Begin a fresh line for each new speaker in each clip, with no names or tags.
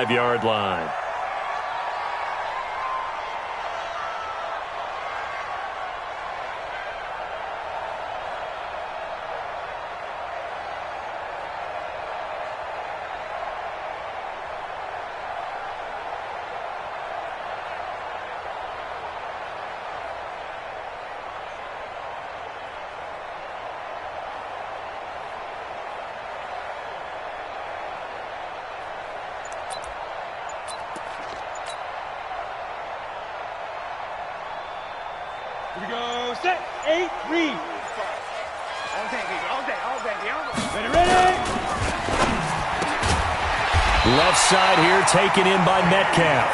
35-yard line.
Here we go, set, 8, read. All day. Ready.
Left side here taken in by Metcalf.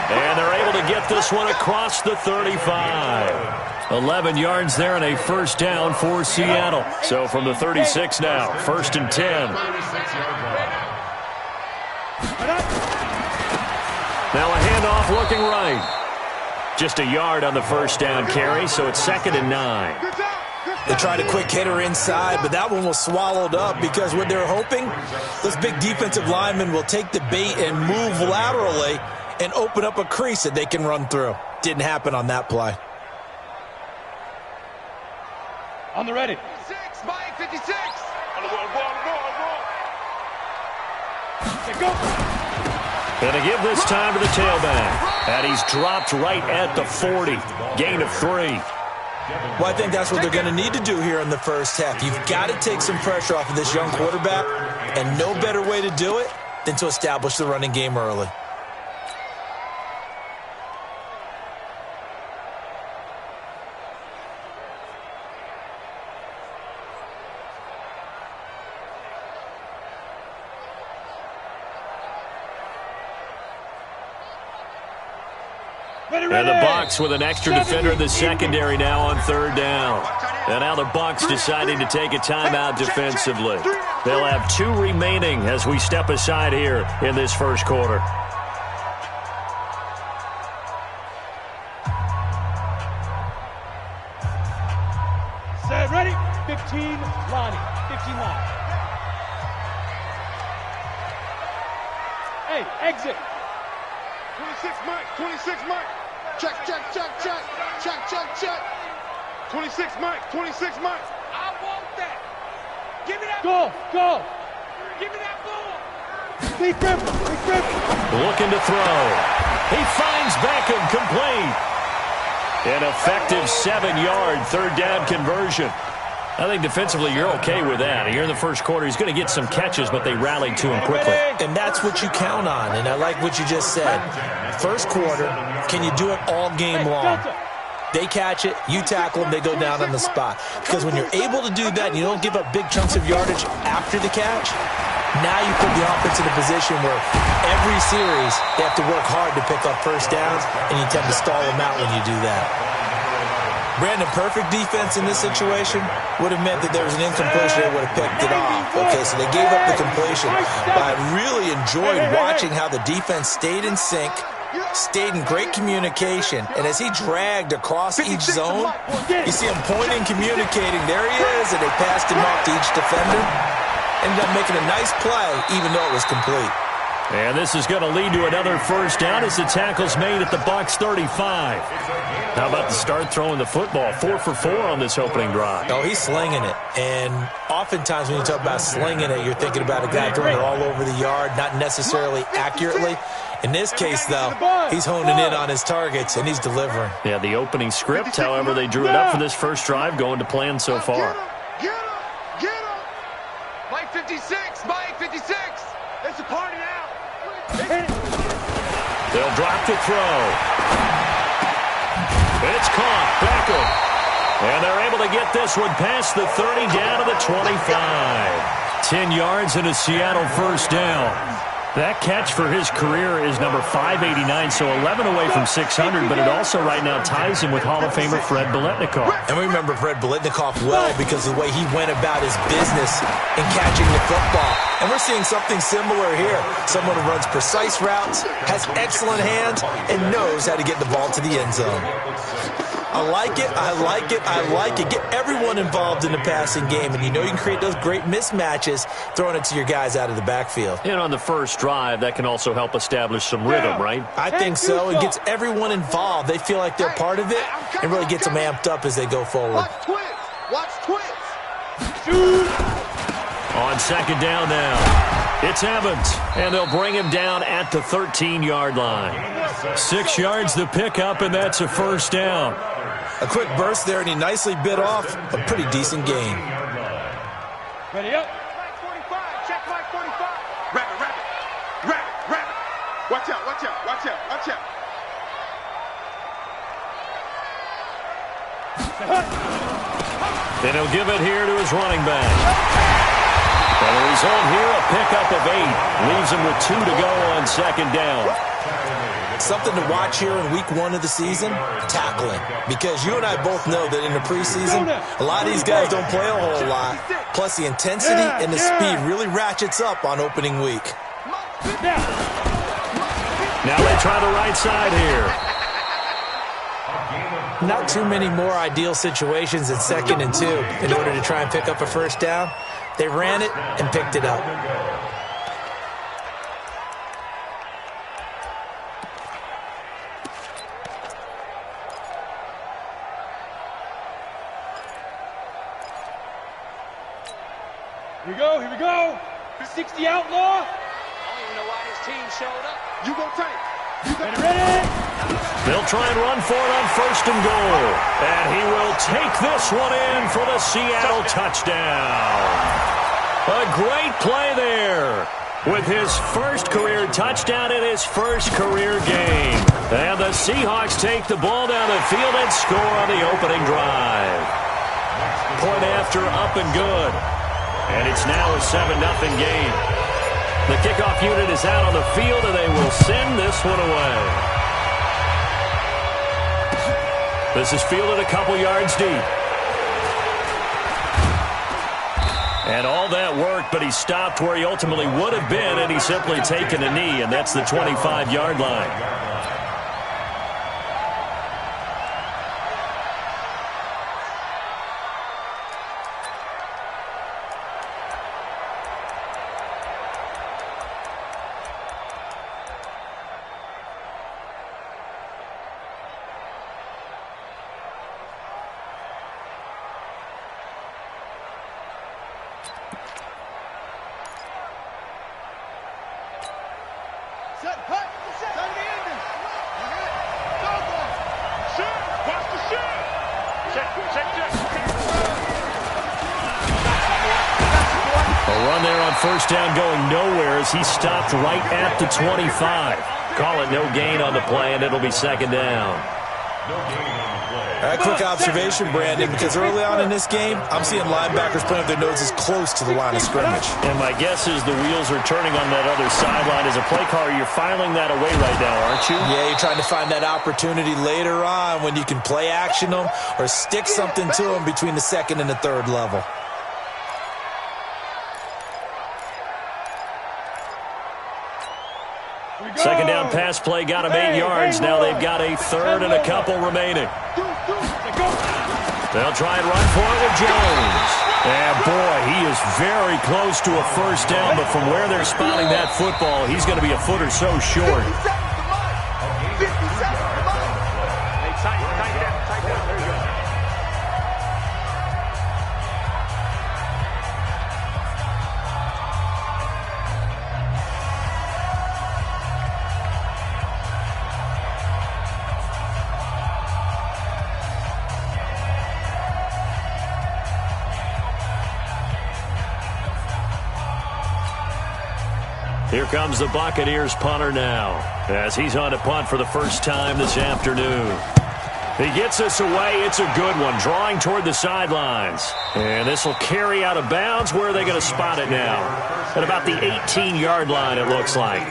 And they're able to get this one across the 35. 11 yards there and a first down for Seattle. So from the 36 now, 1st and 10. Now a handoff looking right. Just a yard on the first down carry, so it's 2nd and 9.
They tried a quick hitter inside, but that one was swallowed up because what they're hoping, those big defensive linemen will take the bait and move laterally and open up a crease that they can run through. Didn't happen on that play.
On the ready.
56, Mike, 56.
Okay, go.
And to give this time to the tailback. And he's dropped right at the 40. Gain of 3.
Well, I think that's what they're going to need to do here in the first half. You've got to take some pressure off of this young quarterback, and no better way to do it than to establish the running game early.
And the Bucs with an extra defender in the secondary now on 3rd down. And now the Bucs deciding to take a timeout defensively. They'll have 2 remaining as we step aside here in this first quarter.
Set, ready. 15, Lonnie. 15 line. Hey, exit.
26, Mike, 26, Mike. Check. 26, Mike, 26, Mike. I want that. Give me that.
Go.
Give me that ball.
Big grip.
Looking to throw. He finds Beckham complete. An effective 7-yard 3rd down conversion. I think defensively you're okay with that. Here in the first quarter, he's going to get some catches, but they rallied to him quickly.
And that's what you count on, and I like what you just said. First quarter, can you do it all game long? They catch it, you tackle them, they go down on the spot. Because when you're able to do that and you don't give up big chunks of yardage after the catch, now you put the offense in a position where every series they have to work hard to pick up first downs, and you tend to stall them out when you do that. Brandon, perfect defense in this situation would have meant that there was an incompletion. They would have picked it off. Okay, so they gave up the completion. But I really enjoyed watching how the defense stayed in sync, stayed in great communication. And as he dragged across each zone, you see him pointing, communicating. There he is, and they passed him off to each defender. Ended up making a nice play, even though it was complete.
And this is going to lead to another first down as the tackle's made at the Bucs 35. How about the start throwing the football? 4 for 4 on this opening drive.
Oh, he's slinging it. And oftentimes when you talk about slinging it, you're thinking about a guy throwing it all over the yard, not necessarily accurately. In this case, though, he's honing in on his targets, and he's delivering.
Yeah, the opening script, however, they drew it up for this first drive, going to plan so far.
Get him. Mike 56, Mike 56. It's a party now.
They'll drop to throw. It's caught. Beckham. And they're able to get this one past the 30 down to the 25. 10 yards and a Seattle first down. That catch for his career is number 589, so 11 away from 600, but it also right now ties him with Hall of Famer Fred Biletnikoff.
And we remember Fred Biletnikoff well because of the way he went about his business in catching the football. And we're seeing something similar here. Someone who runs precise routes, has excellent hands, and knows how to get the ball to the end zone. I like it, I like it, I like it. Get everyone involved in the passing game, and you know you can create those great mismatches throwing it to your guys out of the backfield.
And on the first drive, that can also help establish some rhythm, right?
I think so. It gets everyone involved. They feel like they're part of it and really gets them amped up as they go forward.
Watch twins. Watch twins.
Shoot.
On second down now, it's Evans, and they'll bring him down at the 13-yard line. 6 yards to pick up, and that's a first down.
A quick burst there, and he nicely bit off a pretty decent gain.
Ready up.
Mike 45. Check Mike 45. Rabbit. Watch out.
Then he'll give it here to his running back. And the result here, a pickup of 8. Leaves him with 2 to go on second down.
Something to watch here in week 1 of the season, tackling. Because you and I both know that in the preseason, a lot of these guys don't play a whole lot. Plus the intensity and the speed really ratchets up on opening week.
Now they try the right side here.
Not too many more ideal situations at 2nd and 2 in order to try and pick up a first down. They ran it and picked it up.
Here we go. 60 outlaw.
I don't even know why his team showed up.
You go tank.
Ready.
They'll try and run for it on first and goal. And he will take this one in for the Seattle touchdown. A great play there with his first career touchdown in his first career game. And the Seahawks take the ball down the field and score on the opening drive. Point after, up and good. And it's now a 7-0 game. The kickoff unit is out on the field, and they will send this one away. This is fielded a couple yards deep. And all that worked, but he stopped where he ultimately would have been, and he's simply taken a knee, and that's the 25-yard line. First down going nowhere as he stopped right at the 25. Call it no gain on the play, and it'll be second down.
A quick observation, Brandon, because early on in this game, I'm seeing linebackers playing with their noses close to the line of scrimmage.
And my guess is the wheels are turning on that other sideline. As a play caller, you're filing that away right now, aren't you?
Yeah, you're trying to find that opportunity later on when you can play action them or stick something to them between the 2nd and the 3rd level.
Second down pass play got him 8 yards. Now they've got a 3rd and a couple remaining. They'll try and run for it with Jones. And boy, he is very close to a first down, but from where they're spotting that football, he's going to be a foot or so short. Here comes the Buccaneers punter now as he's on to punt for the first time this afternoon. He gets this away. It's a good one, drawing toward the sidelines. And this will carry out of bounds. Where are they going to spot it now? At about the 18-yard line, it looks like.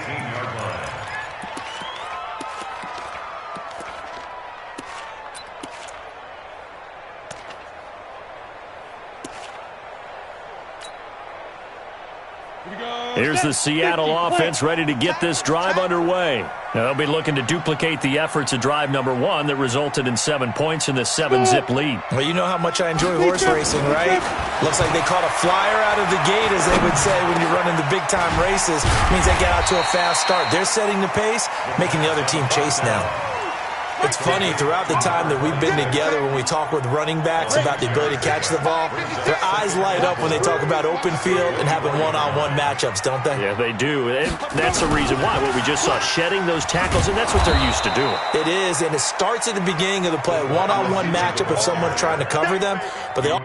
Here's the Seattle offense ready to get this drive underway. Now, they'll be looking to duplicate the efforts of drive number 1 that resulted in 7 points in the 7-zip lead.
Well, you know how much I enjoy horse racing, right? Looks like they caught a flyer out of the gate, as they would say when you're running the big-time races. Means they get out to a fast start. They're setting the pace, making the other team chase now. It's funny, throughout the time that we've been together, when we talk with running backs about the ability to catch the ball, their eyes light up when they talk about open field and having one-on-one matchups, don't they?
Yeah, they do. And that's the reason why. What we just saw, shedding those tackles, and that's what they're used to doing.
It is, and it starts at the beginning of the play. One-on-one matchup if someone's trying to cover them, but they all...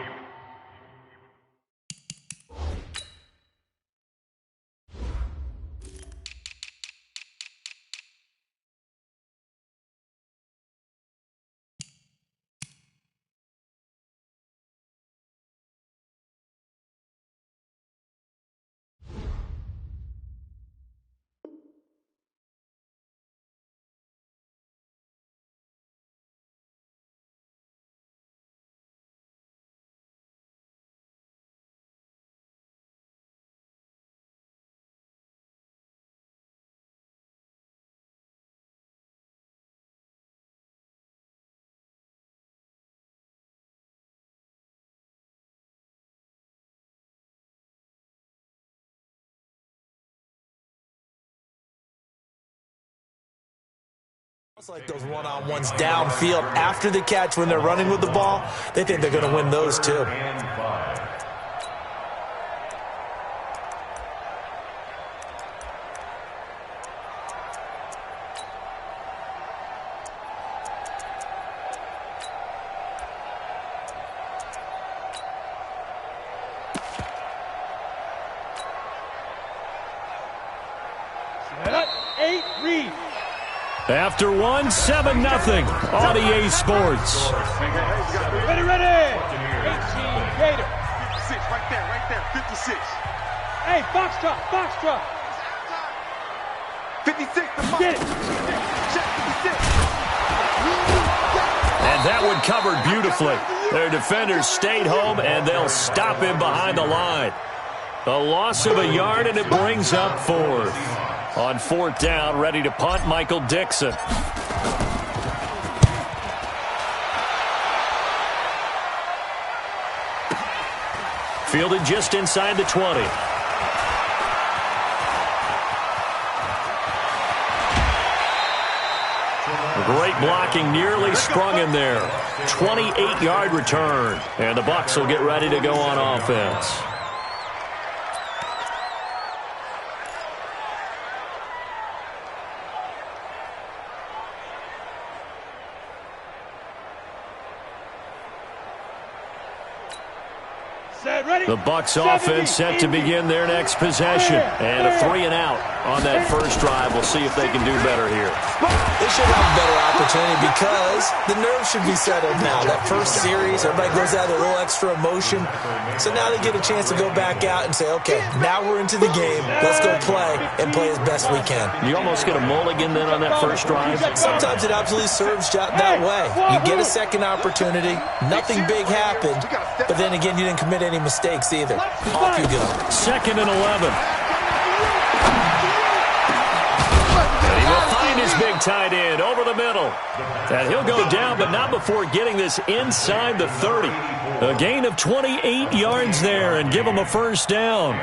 It's like those one-on-ones downfield after the catch when they're running with the ball. They think they're going to win those too.
After 1, 7-0 on EA Sports.
Ready, ready. 18, Gator.
56, right there, 56.
Hey, box truck.
56, the mark.
Get it.
Check 56.
And that one covered beautifully. Their defenders stayed home, and they'll stop him behind the line. A loss of a yard, and it brings up 4th. On 4th down, ready to punt, Michael Dixon. Fielded just inside the 20. Great blocking, nearly sprung him there. 28-yard return, and the Bucs will get ready to go on offense. The Bucs offense set to begin their next possession. And a 3-and-out on that first drive. We'll see if they can do better here.
They should have a better opportunity because the nerves should be settled now. That first series, everybody goes out with a little extra emotion. So now they get a chance to go back out and say, okay, now we're into the game. Let's go play and play as best we can.
You almost get a mulligan then on that first drive?
Sometimes it absolutely serves that way. You get a second opportunity. Nothing big happened. But then again, you didn't commit any mistakes either. Off you go.
2nd and 11. And he will find his big tight end over the middle. And he'll go down, but not before getting this inside the 30. A gain of 28 yards there and give him a first down.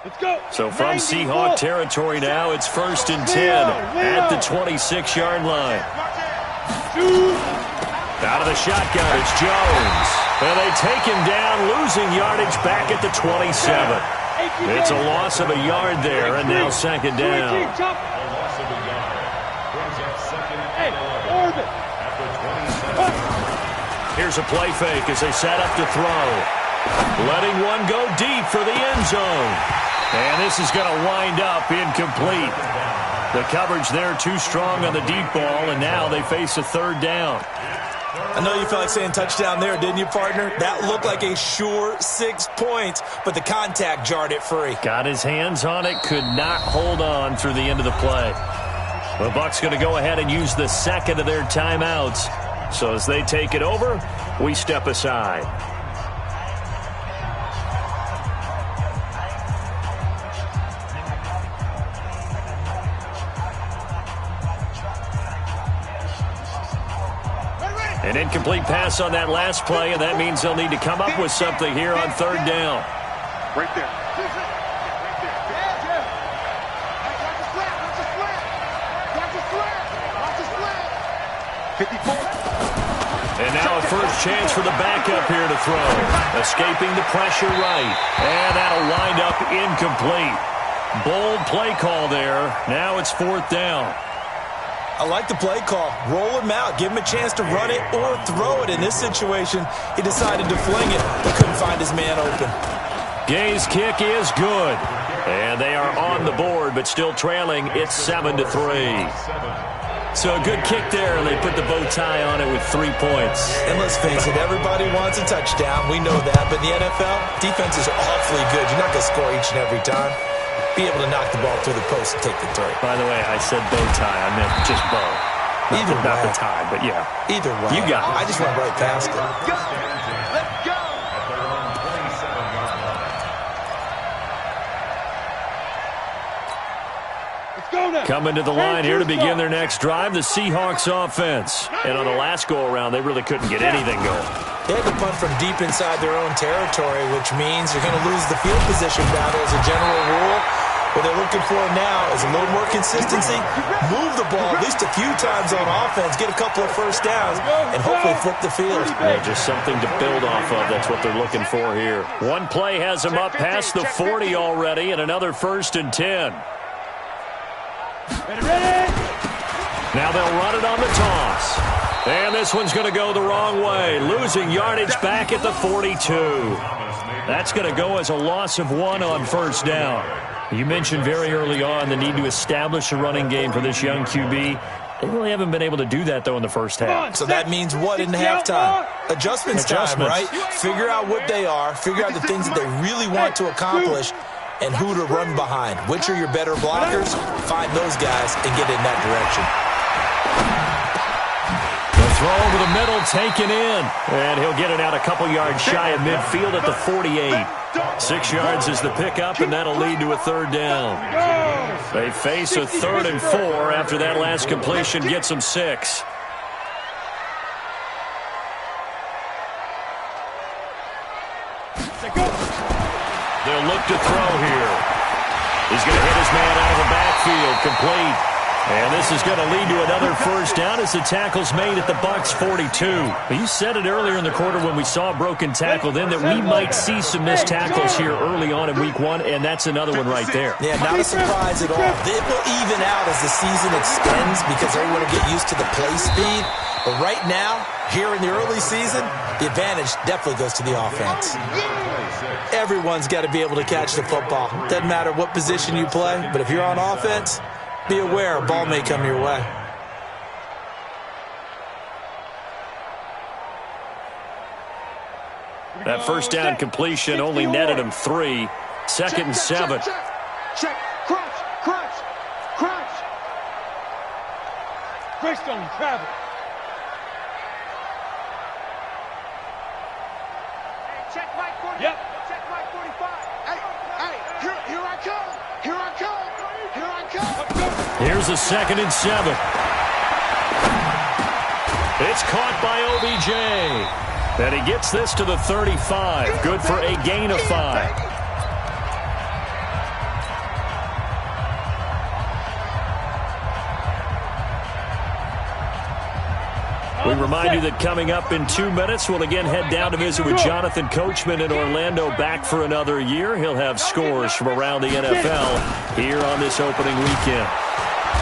Let's go.
So from Seahawk territory now, it's 1st and 10 at the 26-yard line. Out of the shotgun, it's Jones. And they take him down, losing yardage back at the 27. It's a loss of a yard there, and now 2nd down. Here's a play fake as they set up to throw. Letting one go deep for the end zone. And this is going to wind up incomplete. The coverage there too strong on the deep ball, and now they face a 3rd down.
I know you felt like saying touchdown there, didn't you, partner? That looked like a sure 6 points, but the contact jarred it free.
Got his hands on it, could not hold on through the end of the play. The Bucs going to go ahead and use the 2nd of their timeouts. So as they take it over, we step aside. An incomplete pass on that last play, and that means they'll need to come up with something here on third down.
Right there. 54.
And now a first chance for the backup here to throw. Escaping the pressure right. And that'll wind up incomplete. Bold play call there. Now it's fourth down.
I like the play call. Roll him out. Give him a chance to run it or throw it. In this situation, he decided to fling it, but couldn't find his man open.
Gay's kick is good. And they are on the board, but still trailing. It's 7-3. So a good kick there, and they put the bow tie on it with 3 points.
And let's face it, everybody wants a touchdown. We know that. But in the NFL, defenses are awfully good. You're not going to score each and every time. Be able to knock the ball through the post and take the three.
By the way, I said bow tie. I meant just bow.
Either
not
way.
the tie, but yeah.
Either way.
You got it.
I just went right past it.
Let's go.
Coming to the line here to begin their next drive, the Seahawks offense. And on the last go-around, they really couldn't get anything going.
They had to punt from deep inside their own territory, which means you're going to lose the field position battle as a general rule. What they're looking for now is a little more consistency, move the ball at least a few times on offense, get a couple of first downs, and hopefully flip the field.
Yeah, just something to build off of. That's what they're looking for here. One play has them up past the 40 already, and another 1st and 10. Now they'll run it on the toss. And this one's going to go the wrong way. Losing yardage back at the 42. That's going to go as a loss of 1 on first down. You mentioned very early on the need to establish a running game for this young QB. They really haven't been able to do that, though, in the first half.
So that means what in halftime? Adjustments time, right? Figure out what they are. Figure out the things that they really want to accomplish and who to run behind. Which are your better blockers? Find those guys and get in that direction.
The throw over the middle taken in. And he'll get it out a couple yards shy of midfield at the 48. 6 yards is the pickup, and that'll lead to a third down. They face a 3rd and 4 after that last completion gets them 6. They'll look to throw here. He's going to hit his man out of the backfield, complete. And this is going to lead to another first down as the tackle's made at the Bucs 42. You said it earlier in the quarter when we saw a broken tackle then that we might see some missed tackles here early on in week 1, and that's another one right there.
Yeah, not a surprise at all. It will even out as the season extends because everyone will get used to the play speed. But right now, here in the early season, the advantage definitely goes to the offense. Everyone's got to be able to catch the football. Doesn't matter what position you play, but if you're on offense, be aware, a ball may come your way.
That first down completion only netted him 3. 2nd and 7.
Check. Crunch. Greystone travel.
Hey, check Mike 40.
Yep.
Check Mike 45.
Hey, here I come.
Here's a 2nd and 7. It's caught by OBJ. And he gets this to the 35. Good for a gain of 5. We remind you that coming up in 2 minutes, we'll again head down to visit with Jonathan Coachman in Orlando, back for another year. He'll have scores from around the NFL here on this opening weekend.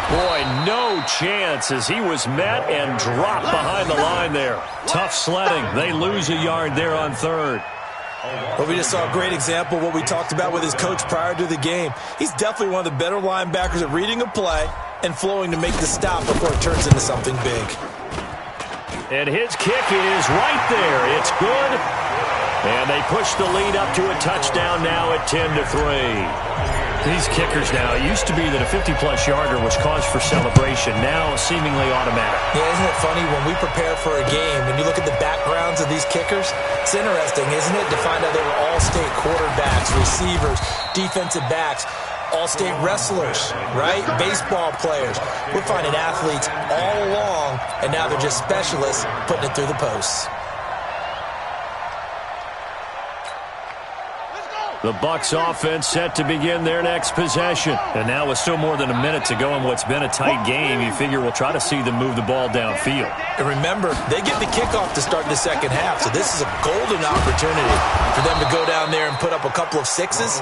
Boy, no chance as he was met and dropped behind the line there. Tough sledding. They lose a yard there on 3rd.
Well, we just saw a great example of what we talked about with his coach prior to the game. He's definitely one of the better linebackers at reading a play and flowing to make the stop before it turns into something big.
And his kick is right there. It's good. And they push the lead up to a touchdown now at 10-3. These kickers now, it used to be that a 50-plus yarder was cause for celebration. Now seemingly automatic.
Yeah, isn't it funny when we prepare for a game, when you look at the backgrounds of these kickers, it's interesting, isn't it, to find out they were all-state quarterbacks, receivers, defensive backs. all-state wrestlers, right? Baseball players. We're finding athletes all along, and now they're just specialists putting it through the posts.
The Bucs offense set to begin their next possession. And now with still more than a minute to go in what's been a tight game, you figure we'll try to see them move the ball downfield.
And remember, they get the kickoff to start the second half, so this is a golden opportunity for them to go down there and put up a couple of sixes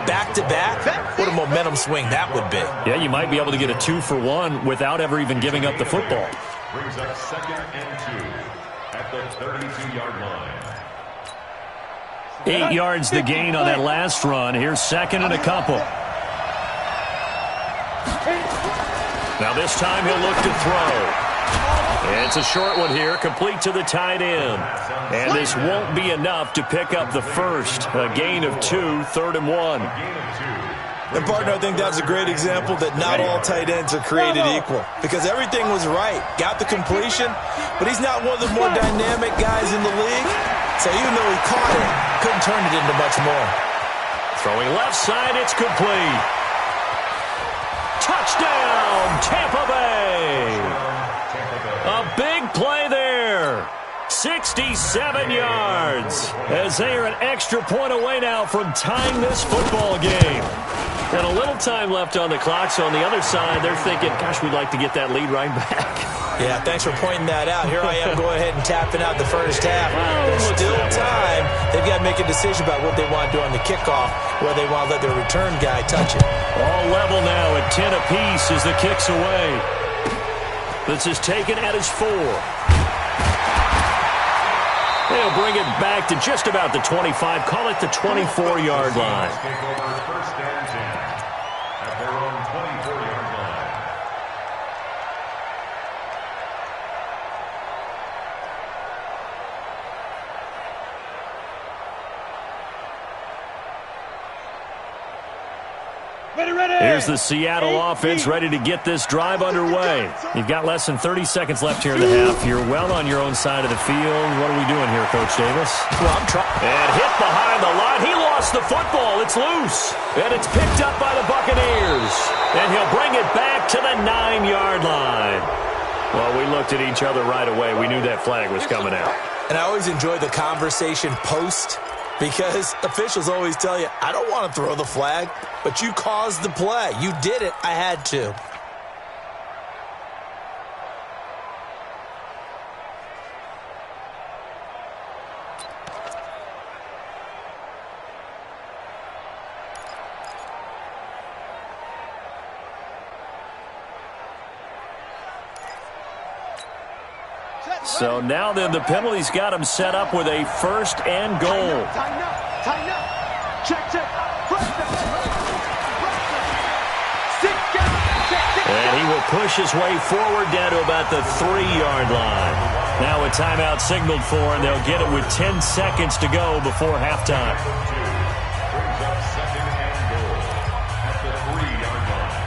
back-to-back. What a momentum swing that would be.
Yeah, you might be able to get a 2-for-1 without ever even giving up the football.
Brings up 2nd and 2 at the 32-yard line.
8 yards the gain on that last run. Here's 2nd and a couple. Now this time he'll look to throw. And it's a short one here, complete to the tight end. And this won't be enough to pick up the first. A gain of 2, 3rd and 1.
And, partner, I think that's a great example that not all tight ends are created equal. Because everything was right. Got the completion, but he's not one of the more dynamic guys in the league. So even though he caught it, couldn't turn it into much more.
Throwing left side, it's complete. Touchdown, Tampa Bay. A big play there. 67 yards. As they are an extra point away now from tying this football game. And a little time left on the clock, so on the other side, they're thinking, gosh, we'd like to get that lead right back.
Yeah, thanks for pointing that out. Here I am going ahead and tapping out the first half. There's still time. They've got to make a decision about what they want to do on the kickoff, whether they want to let their return guy touch it.
All level now at 10 apiece as the kick's away. This is taken at his 4. They'll bring it back to just about the 25. Call it the 24-yard line.
First and 10 at their own 24-yard line.
Here's the Seattle offense ready to get this drive underway. You've got less than 30 seconds left here in the half. You're well on your own side of the field. What are we doing here, Coach Davis?
Well, I'm trying.
And hit behind the line. He lost the football. It's loose. And it's picked up by the Buccaneers. And he'll bring it back to the 9-yard line. Well, we looked at each other right away. We knew that flag was coming out.
And I always enjoy the conversation post, because officials always tell you, I don't want to throw the flag, but you caused the play. You did it. I had to.
So now then the penalty's got him set up with a 1st and goal.
Tighten up, tighten up. Check.
And he will push his way forward down to about the 3-yard line. Now a timeout signaled for, and they'll get it with 10 seconds to go before halftime.
Brings up 2nd and goal at the 3-yard line.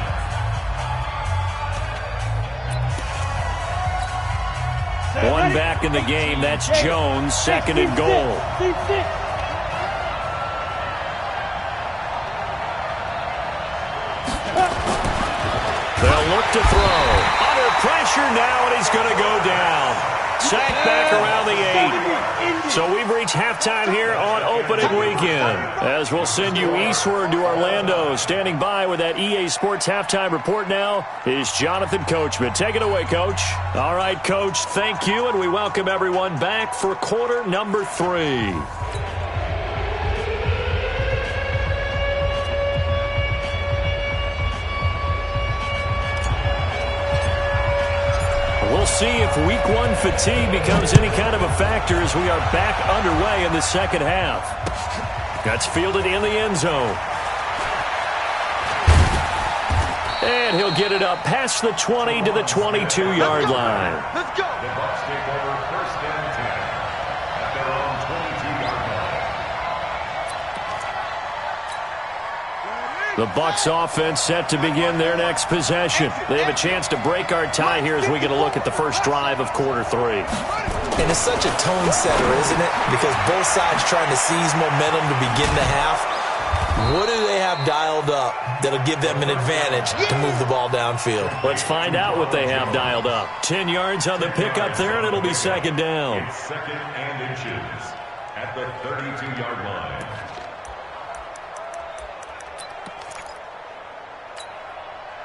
One back in the game. That's Jones, 2nd and goal. They'll look to throw. Under pressure now, and he's going to go down. Sacked back around the 8. So we've reached halftime here on opening weekend. As we'll send you eastward to Orlando. Standing by with that EA Sports halftime report now is Jonathan Coachman. Take it away, Coach. All right, Coach, thank you, and we welcome everyone back for quarter number 3. We'll see if week 1 fatigue becomes any kind of a factor as we are back underway in the second half. That's fielded in the end zone. And he'll get it up past the 20 to the 22-yard line.
Let's go.
The Bucs take over 1st and 10 at their own 22-yard line.
The Bucs offense set to begin their next possession. They have a chance to break our tie here as we get a look at the first drive of quarter 3.
And it's such a tone setter, isn't it? Because both sides trying to seize momentum to begin the half. What do they have dialed dialed up that'll give them an advantage to move the ball downfield.
Let's find out what they have dialed up. 10 yards on the pickup there, and it'll be second down.
Second and inches at the 32-yard line.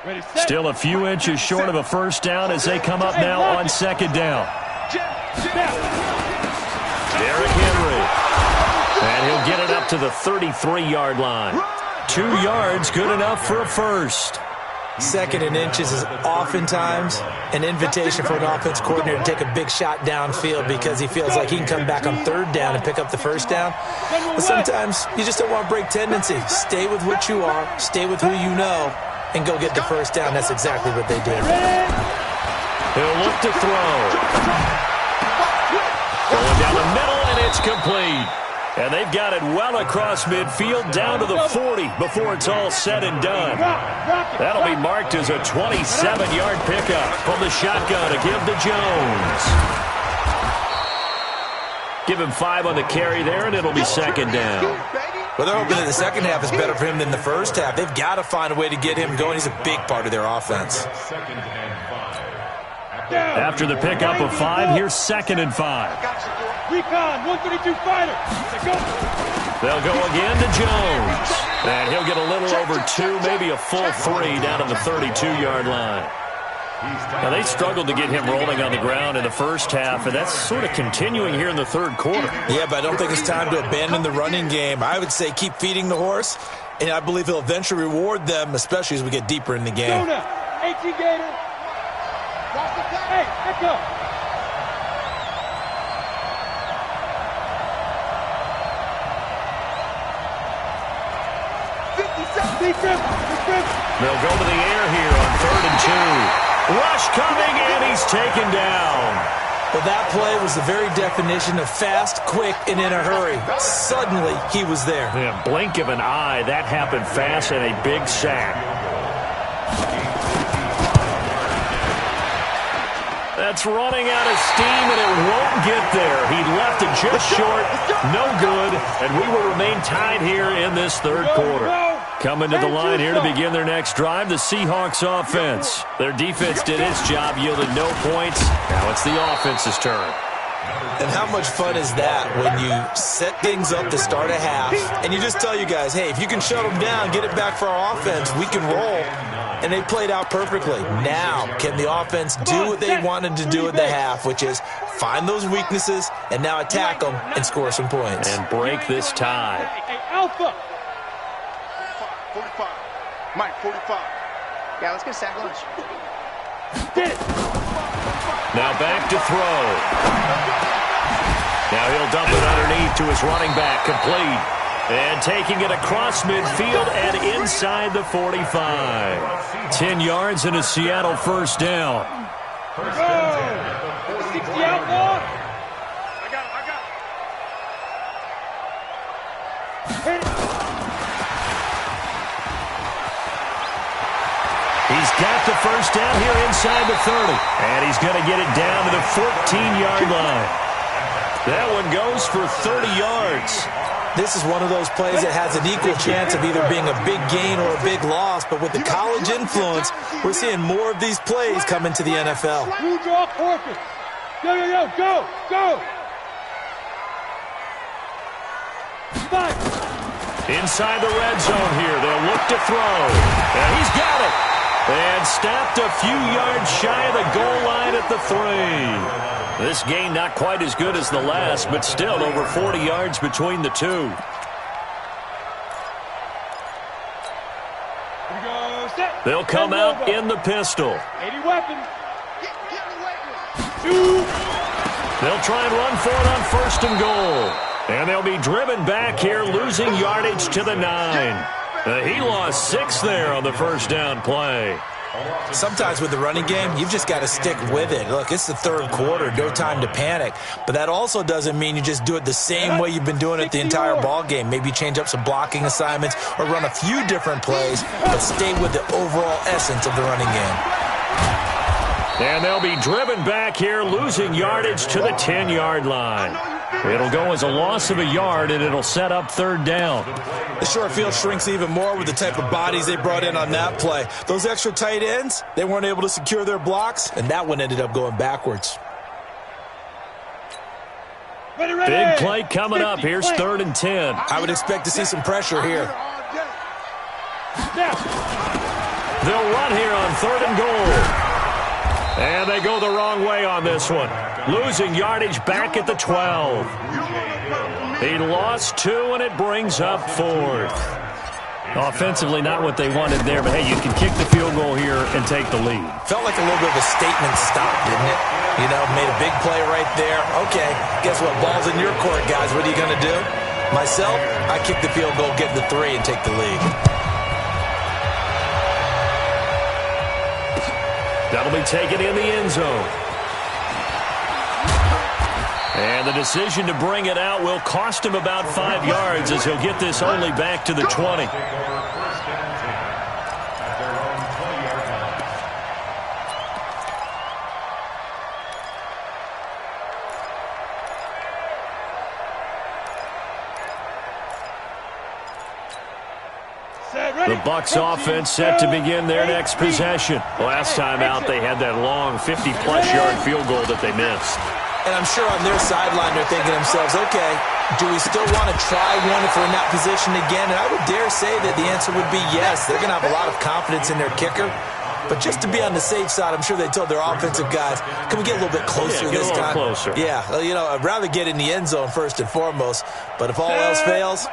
Ready, set.
Still a few inches short of a first down as they come up now on second down. Derrick Henry. And he'll get it up to the 33-yard line. 2 yards, good enough for a first.
Second and inches is oftentimes an invitation for an offense coordinator to take a big shot downfield because he feels like he can come back on third down and pick up the first down. But sometimes you just don't want to break tendency. Stay with what you are, stay with who you know, and go get the first down. That's exactly what they did.
He'll look to throw. Going down the middle, and it's complete. And they've got it well across midfield down to the 40 before it's all said and done. That'll be marked as a 27-yard pickup from the shotgun to give to Jones. Give him 5 on the carry there, and it'll be second down.
Well, they're hoping that the second half is better for him than the first half. They've got to find a way to get him going. He's a big part of their offense.
Second and 5.
After the pickup of 5, here's second and 5.
Recon, 132 fighter.
They'll go again to Jones. And he'll get a little over 2, maybe a full 3 down to the 32-yard line. Now, they struggled to get him rolling on the ground in the first half, and that's sort of continuing here in the third quarter.
Yeah, but I don't think it's time to abandon the running game. I would say keep feeding the horse, and I believe he'll eventually reward them, especially as we get deeper in the game.
Jonah, 18 Gator. Hey, let's go.
They'll go to the air here on 3rd and 2. Rush coming, and he's taken down.
Well, that play was the very definition of fast, quick, and in a hurry. Suddenly, he was there.
In a blink of an eye, that happened fast and a big sack. That's running out of steam, and it won't get there. He left it just short, no good, and we will remain tied here in this third quarter. Coming to the line here to begin their next drive, the Seahawks offense. Their defense did its job, yielded no points. Now it's the offense's turn.
And how much fun is that when you set things up to start a half, and you just tell you guys, hey, if you can shut them down, get it back for our offense, we can roll. And they played out perfectly. Now, can the offense do what they wanted to do at the half, which is find those weaknesses and now attack them and score some points.
And break this tie.
Hey, Alpha.
45. Mike, 45. Yeah, let's get a sack lunch.
Did it.
Now back to throw. Now he'll dump it underneath to his running back, complete. And taking it across midfield and inside the 45. 10 yards and a Seattle first down.
Go. 60 outlaw.
I got it.
Hit it.
He's got the first down here inside the 30. And he's going to get it down to the 14-yard line. That one goes for 30 yards.
This is one of those plays that has an equal chance of either being a big gain or a big loss. But with the college influence, we're seeing more of these plays come into the NFL.
Blue draw Orphan. Yo, go, go. Five.
Inside the red zone here. They'll look to throw. And he's got it. And stopped a few yards shy of the goal line at the 3. This gain not quite as good as the last, but still over 40 yards between the two. They'll come out in the pistol.
80 weapons.
They'll try and run for it on 1st and goal. And they'll be driven back here, losing yardage to the 9. He lost 6 there on the first down play.
Sometimes with the running game, you've just got to stick with it. Look, it's the third quarter, no time to panic. But that also doesn't mean you just do it the same way you've been doing it the entire ball game. Maybe change up some blocking assignments or run a few different plays, but stay with the overall essence of the running game.
And they'll be driven back here, losing yardage to the 10-yard line. It'll go as a loss of a yard, and it'll set up third down.
The short field shrinks even more with the type of bodies they brought in on that play. Those extra tight ends, they weren't able to secure their blocks, and that one ended up going backwards.
Big play coming up. Here's 3rd and 10.
I would expect to see some pressure here.
They'll run here on 3rd and goal. And they go the wrong way on this one. Losing yardage back at the 12. He lost 2, and it brings up 4th. Offensively, not what they wanted there, but, hey, you can kick the field goal here and take the lead.
Felt like a little bit of a statement stop, didn't it? You know, made a big play right there. Okay, guess what? Ball's in your court, guys. What are you going to do? Myself, I kick the field goal, get the 3, and take the lead.
That'll be taken in the end zone. And the decision to bring it out will cost him about 5 yards as he'll get this only back to the 20. The Bucs offense set to begin their next possession. Last time out, they had that long 50-plus yard field goal that they missed.
And I'm sure on their sideline they're thinking to themselves, okay, do we still want to try one if we're in that position again? And I would dare say that the answer would be yes. They're going to have a lot of confidence in their kicker. But just to be on the safe side, I'm sure they told their offensive guys, can we get a little bit closer this time?
Closer.
Yeah, you know, I'd rather get in the end zone first and foremost. But if all else fails,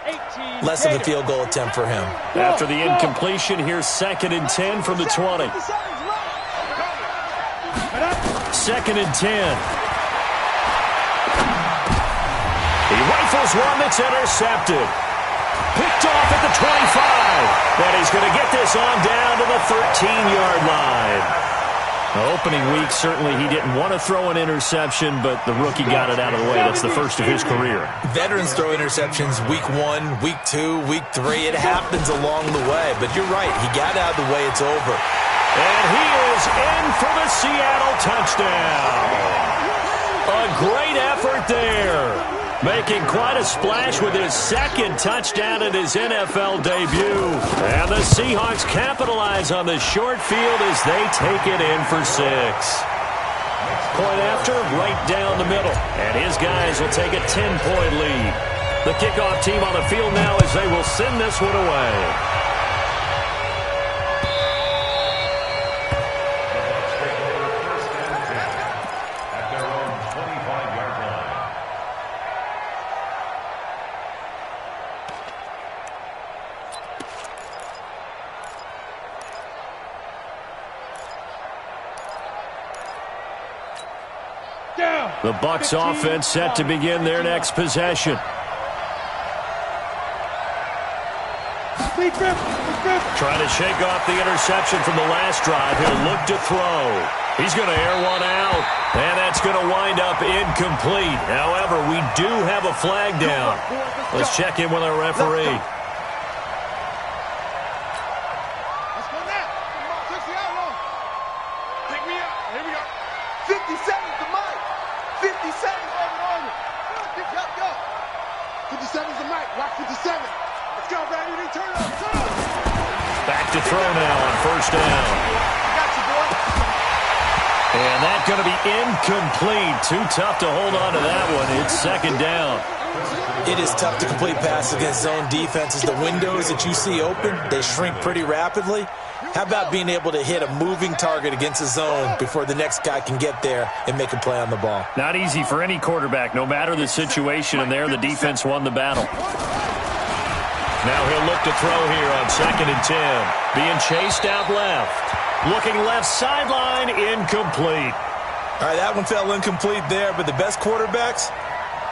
less of a field goal attempt for him.
After the incompletion, here's 2nd and 10 from the 20. 2nd and 10. He rifles one that's intercepted. Picked off at the 25. And he's going to get this on down to the 13-yard line. Opening week, certainly he didn't want to throw an interception, but the rookie got it out of the way. That's the first of his career.
Veterans throw interceptions week 1, week 2, week 3. It happens along the way. But you're right. He got out of the way. It's over.
And he is in for the Seattle touchdown. A great effort there. Making quite a splash with his 2nd touchdown in his NFL debut. And the Seahawks capitalize on the short field as they take it in for 6. Point after, right down the middle. And his guys will take a 10-point lead. The kickoff team on the field now as they will send this one away. The Bucs offense set to begin their next possession. Trying to shake off the interception from the last drive. He'll look to throw. He's going to air one out, and that's going to wind up incomplete. However, we do have a flag down. Let's check in with our referee. Back to throw now on 1st down. And that's going to be incomplete. Too tough to hold on to that one. It's 2nd down.
It is tough to complete passes against zone defenses. The windows that you see open, they shrink pretty rapidly. How about being able to hit a moving target against a zone before the next guy can get there and make a play on the ball?
Not easy for any quarterback, no matter the situation, and there the defense won the battle. Now he'll look to throw here on 2nd and 10. Being chased out left. Looking left sideline, incomplete.
All right, that one fell incomplete there, but the best quarterbacks,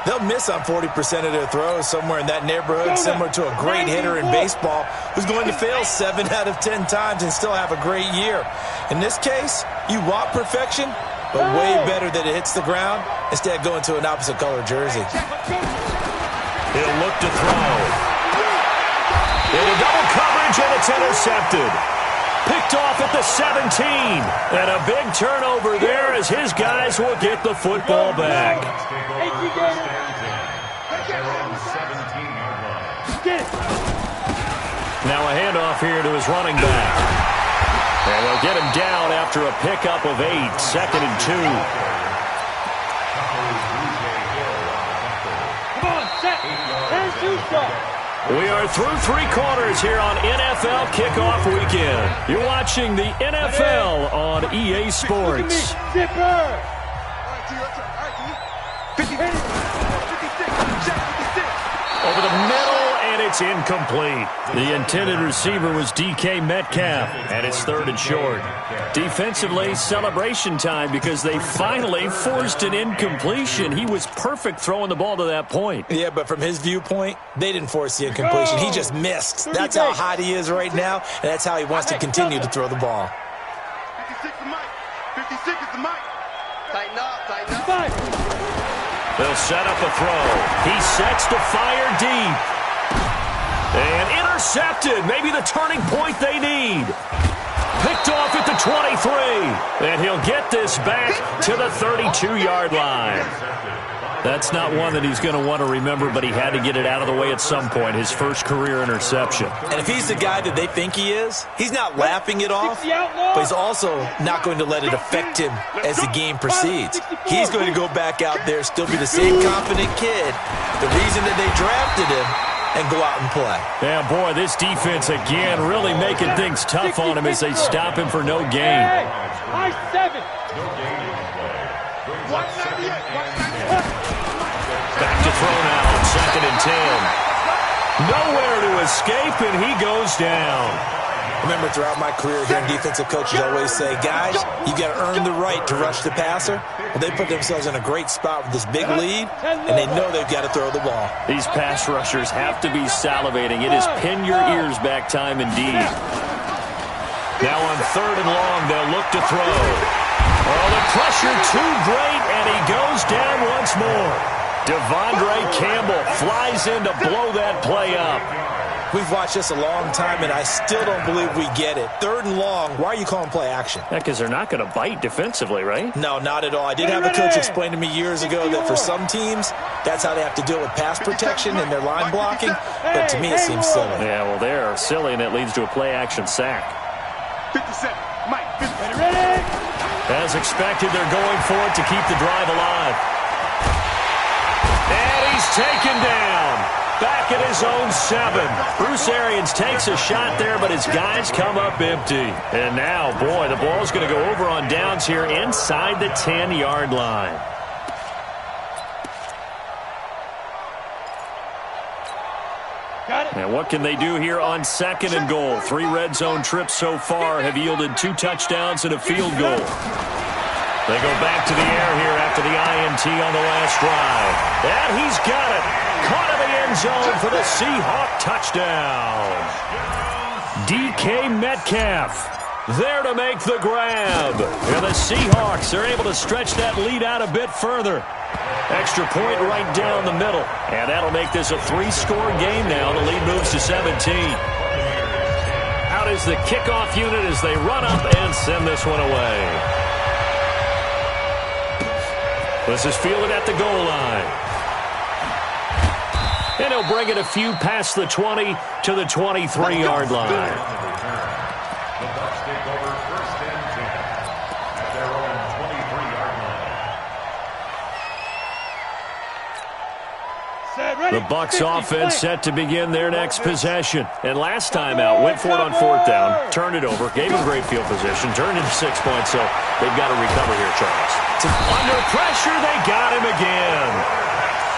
they'll miss on 40% of their throws, somewhere in that neighborhood, similar to a great hitter in baseball who's going to fail 7 out of 10 times and still have a great year. In this case, you want perfection, but way better that it hits the ground instead of going to an opposite color jersey.
He'll look to throw. Into double coverage, and it's intercepted. Picked off at the 17. And a big turnover there as his guys will get the football back.
their own 17-yard line.
Get it.
Now a handoff here to his running back. And they'll get him down after a pickup of 8, 2nd and 2.
Come on, set. There's 2 stop.
We are through 3 quarters here on NFL Kickoff Weekend. You're watching the NFL on EA Sports.
Zipper.
All right, T. All right, T. 50, 56. Check 56.
Over the middle, and it's incomplete. The intended receiver was DK Metcalf, and it's 3rd and short. Defensively, celebration time because they finally forced an incompletion. He was perfect throwing the ball to that point.
Yeah, but from his viewpoint, they didn't force the incompletion. He just missed. That's how hot he is right now, and that's how he wants to continue to throw the ball.
56 is Mike. 56 is the Mike.
Tighten up, tighten up.
Five.
They'll set up a throw. He sets to fire deep. And intercepted. Maybe the turning point they need. Picked off at the 23. And he'll get this back to the 32-yard line. That's not one that he's going to want to remember, but he had to get it out of the way at some point, his first career interception.
And if he's the guy that they think he is, he's not laughing it off, but he's also not going to let it affect him as the game proceeds. He's going to go back out there, still be the same confident kid, the reason that they drafted him, and go out and play.
Yeah, boy, this defense again really making things tough on him as they stop him for no gain.
Hey, high 7.
No gain on play. Brings up 2nd
198.
and 10.
Back to throw now on 2nd and 10. Nowhere to escape, and he goes down.
Remember, throughout my career, hearing defensive coaches always say, guys, you got to earn the right to rush the passer. Well, they put themselves in a great spot with this big lead, and they know they've got to throw the ball.
These pass rushers have to be salivating. It is pin your ears back time indeed. Now on 3rd and long, they'll look to throw. Oh, the pressure too great, and he goes down once more. Devondre Campbell flies in to blow that play up.
We've watched this a long time, and I still don't believe we get it. 3rd and long, why are you calling play action?
Yeah, because they're not going to bite defensively, right?
No, not at all. I did have a coach explain to me years ago that for some teams, that's how they have to deal with pass protection and their line blocking, but to me it seems silly.
Yeah, well, they're silly, and it leads to a play-action sack.
57. Mike, 57.
Ready?
As expected, they're going for it to keep the drive alive. And he's taken down. Back at his own 7. Bruce Arians takes a shot there, but his guys come up empty. And now, boy, the ball's going to go over on downs here inside the 10-yard line.
Got it.
And what can they do here on 2nd and goal? 3 red zone trips so far have yielded 2 touchdowns and a field goal. They go back to the air here after the INT on the last drive. And he's got it. Caught in the end zone for the Seahawk touchdown. DK Metcalf there to make the grab. And the Seahawks are able to stretch that lead out a bit further. Extra point right down the middle. And that'll make this a 3-score game now. The lead moves to 17. Out is the kickoff unit as they run up and send this one away. This is fielded at the goal line. And he'll bring it a few past the 20 to the 23-yard line.
The Bucs take over 1st and 10 at their own 23-yard line.
Set, ready.
The Bucs offense set to begin their next possession. And last time out, went for it on 4th down, turned it over, gave him great field position, turned into 6 points, so they've got to recover here, Charles. Under pressure, they got him again.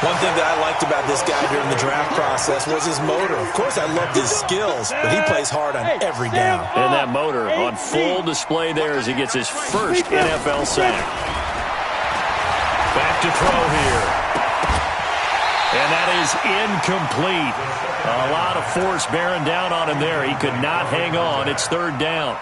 One thing that I liked about this guy during the draft process was his motor. Of course, I loved his skills, but he plays hard on every down.
And that motor on full display there as he gets his first NFL sack. Back to throw here. And that is incomplete. A lot of force bearing down on him there. He could not hang on. It's 3rd down.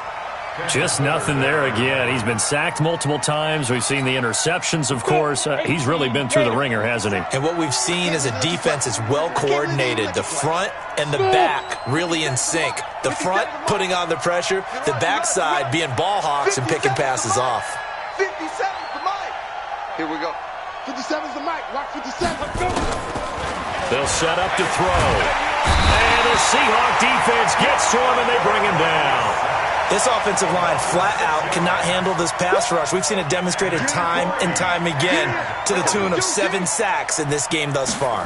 Just nothing there again. He's been sacked multiple times. We've seen the interceptions, of course. He's really been through the ringer, hasn't he?
And what we've seen is a defense that's well coordinated. The front and the back really in sync. The front putting on the pressure, the backside being ball hawks and picking passes off.
57 for Mike. Here we go.
57's the mic. Watch 57. Go.
They'll set up to throw. And the Seahawk defense gets to him, and they bring him down.
This offensive line flat out cannot handle this pass rush. We've seen it demonstrated time and time again to the tune of 7 sacks in this game thus far.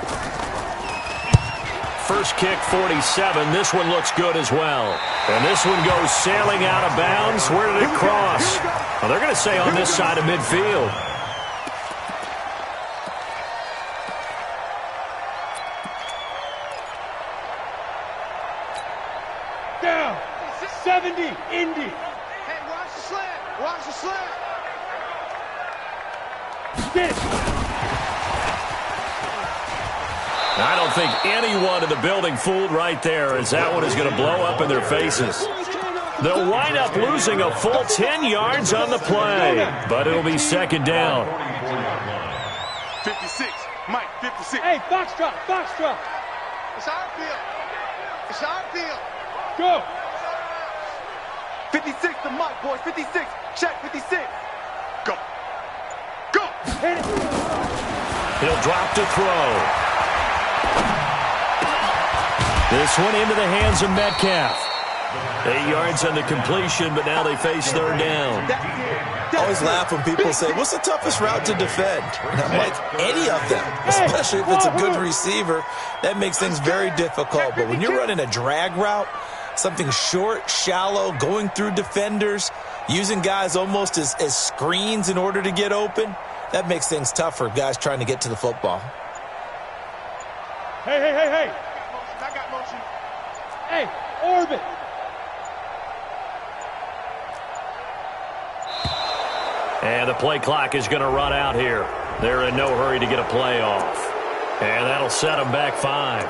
First kick, 47. This one looks good as well. And this one goes sailing out of bounds. Where did it cross? Well, they're going to say on this side of midfield.
Down. 70, Indy.
Hey, watch the slant. Watch the slant.
Get it.
I don't think anyone in the building fooled right there, as that one is going to blow up in their faces. They'll wind up losing a full 10 yards on the play, but it'll be second down.
56. Mike, 56.
Hey, Foxtrot, Foxtrot.
It's our field. It's our field.
Go.
56 to Mike, boys. 56. Check 56. Go. Go.
Hit it.
He'll drop to throw. This one into the hands of Metcalf. 8 yards on the completion, but now they face third down.
I always laugh when people say, what's the toughest route to defend? And I'm like, any of them, especially if it's a good receiver. That makes things very difficult. But when you're running a drag route, something short, shallow, going through defenders, using guys almost as screens in order to get open, that makes things tough for guys trying to get to the football.
Hey, hey, hey, hey.
I got motion.
Hey, orbit.
And the play clock is going to run out here. They're in no hurry to get a play off. And that'll set them back 5.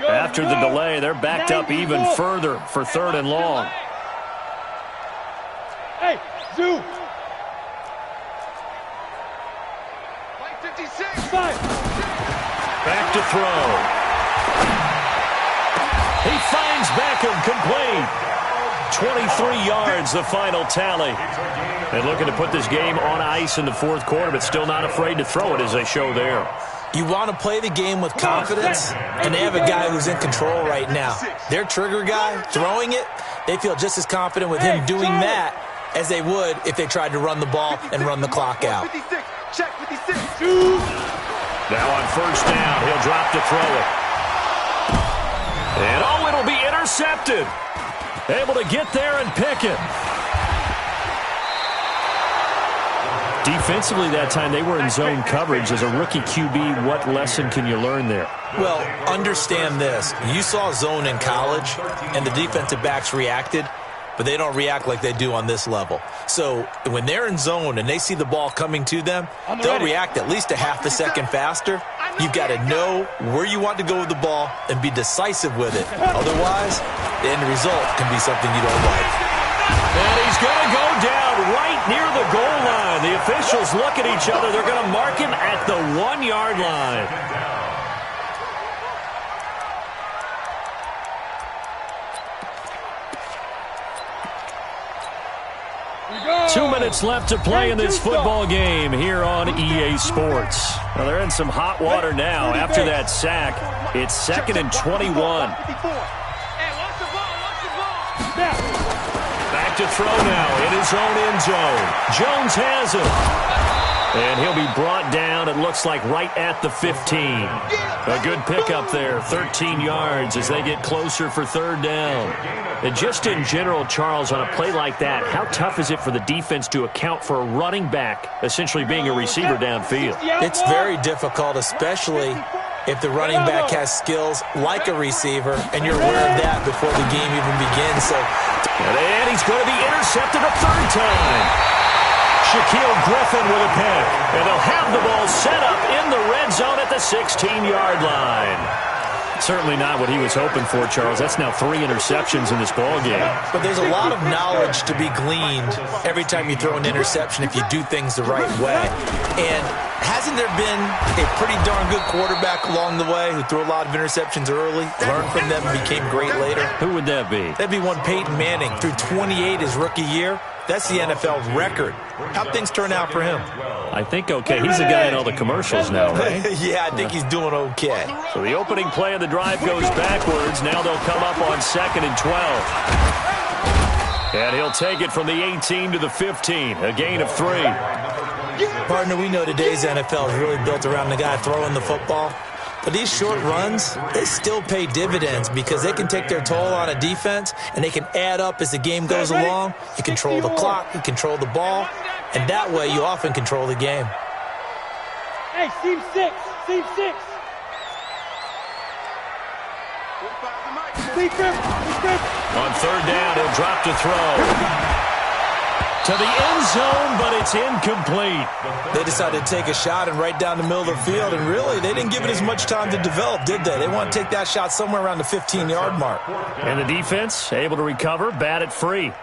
After the delay, they're backed up even further for third and long.
Hey, Zoo.
Mike 56.
Five.
Back to throw. He finds Beckham complete. 23 yards, the final tally. And looking to put this game on ice in the fourth quarter, but still not afraid to throw it as they show there.
You want to play the game with confidence, and they have a guy who's in control right now. Their trigger guy, throwing it, they feel just as confident with him doing that as they would if they tried to run the ball and run the clock out.
56. Check 56.
Now on first down, he'll drop to throw it. And oh, it'll be intercepted. Able to get there and pick it. Defensively that time, they were in zone coverage. As a rookie QB, what lesson can you learn there?
Well, understand this. You saw zone in college, and the defensive backs reacted, but they don't react like they do on this level. So when they're in zone and they see the ball coming to them, they'll react at least a half a second faster. You've got to know where you want to go with the ball and be decisive with it. Otherwise, the end result can be something you don't like.
And he's going to go down right near the goal line. The officials look at each other. They're going to mark him at the 1-yard line.
Go.
2 minutes left to play in this football game here on EA Sports. Now they're in some hot water now after that sack. It's 2nd and 21.
Hey, watch the ball, watch the ball.
Back to throw now in his own end zone. Jones has it. And he'll be brought down, it looks like, right at the 15. A good pickup there, 13 yards as they get closer for third down. And just in general, Charles, on a play like that, how tough is it for the defense to account for a running back essentially being a receiver downfield?
It's very difficult, especially if the running back has skills like a receiver, and you're aware of that before the game even begins.
And he's going to be intercepted a third time. Shaquille Griffin with a pick. And they'll have the ball set up in the red zone at the 16-yard line. Certainly not what he was hoping for, Charles. That's now 3 interceptions in this ballgame.
But there's a lot of knowledge to be gleaned every time you throw an interception if you do things the right way. And hasn't there been a pretty darn good quarterback along the way who threw a lot of interceptions early, learned from them, and became great later?
Who would that be?
That'd be one Peyton Manning. Threw 28 his rookie year, That's the NFL record. How'd things turn out for him?
I think okay. He's a guy in all the commercials now, right?
Yeah, I think he's doing okay.
So the opening play of the drive goes backwards. Now they'll come up on 2nd and 12. And he'll take it from the 18 to the 15, a gain of 3.
Partner, we know today's NFL is really built around the guy throwing the football. But these short runs, they still pay dividends because they can take their toll on a defense and they can add up as the game goes along. You control the clock, you control the ball, and that way you often control the game.
Hey, seam 6.
On 3rd down, he'll drop to throw. To the end zone, but it's incomplete.
They decided to take a shot and right down the middle of the field, and really, they didn't give it as much time to develop, did they? They want to take that shot somewhere around the 15-yard mark.
And the defense able to recover, bat it free.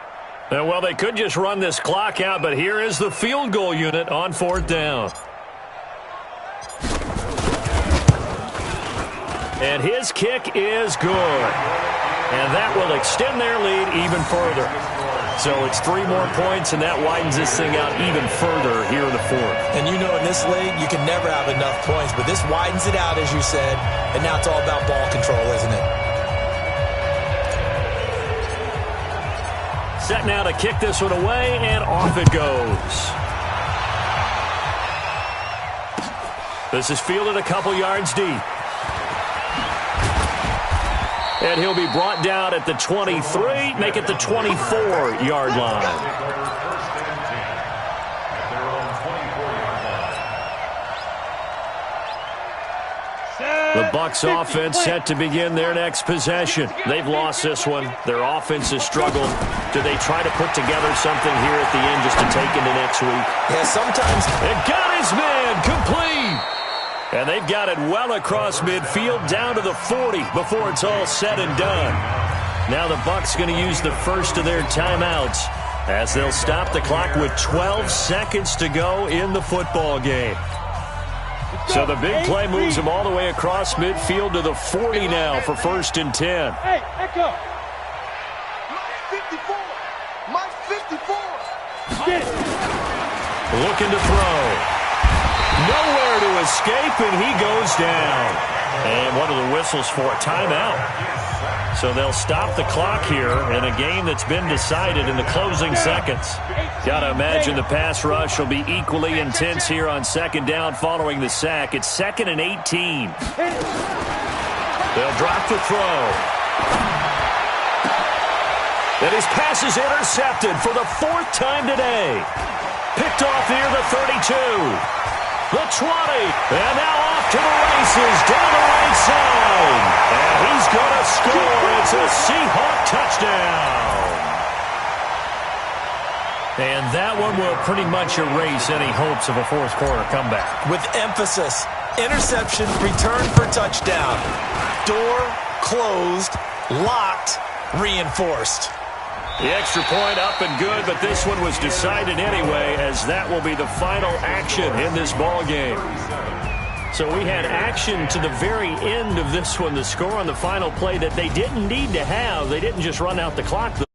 And, well, they could just run this clock out, but here is the field goal unit on 4th down. And his kick is good. And that will extend their lead even further. So it's 3 more points, and that widens this thing out even further here in the 4th.
And you know in this league, you can never have enough points, but this widens it out, as you said, and now it's all about ball control, isn't it?
Set now to kick this one away, and off it goes. This is fielded a couple yards deep. And he'll be brought down at the 23, make it the 24-yard line. The Bucs offense set to begin their next possession. They've lost this one. Their offense has struggled. Do they try to put together something here at the end just to take into next week?
Yeah, sometimes.
It got his man complete. And they've got it well across midfield down to the 40 before it's all said and done. Now the Bucs going to use the first of their timeouts as they'll stop the clock with 12 seconds to go in the football game. So the big play moves them all the way across midfield to the 40 now for 1st and 10.
Hey, Echo.
Mike 54.
Get it.
Looking to throw. Nowhere to escape, and he goes down. And one of the whistles for a timeout. So they'll stop the clock here in a game that's been decided in the closing seconds. Got to imagine the pass rush will be equally intense here on 2nd down following the sack. It's 2nd and 18. They'll drop the throw. And his pass is intercepted for the 4th time today. Picked off near the 32. The 20, and now off to the races, down the right side. And he's going to score. It's a Seahawk touchdown. And that one will pretty much erase any hopes of a 4th quarter comeback.
With emphasis, interception, return for touchdown. Door closed, locked, reinforced.
The extra point up and good, but this one was decided anyway, as that will be the final action in this ball game. So we had action to the very end of this one, the score on the final play that they didn't need to have. They didn't just run out the clock.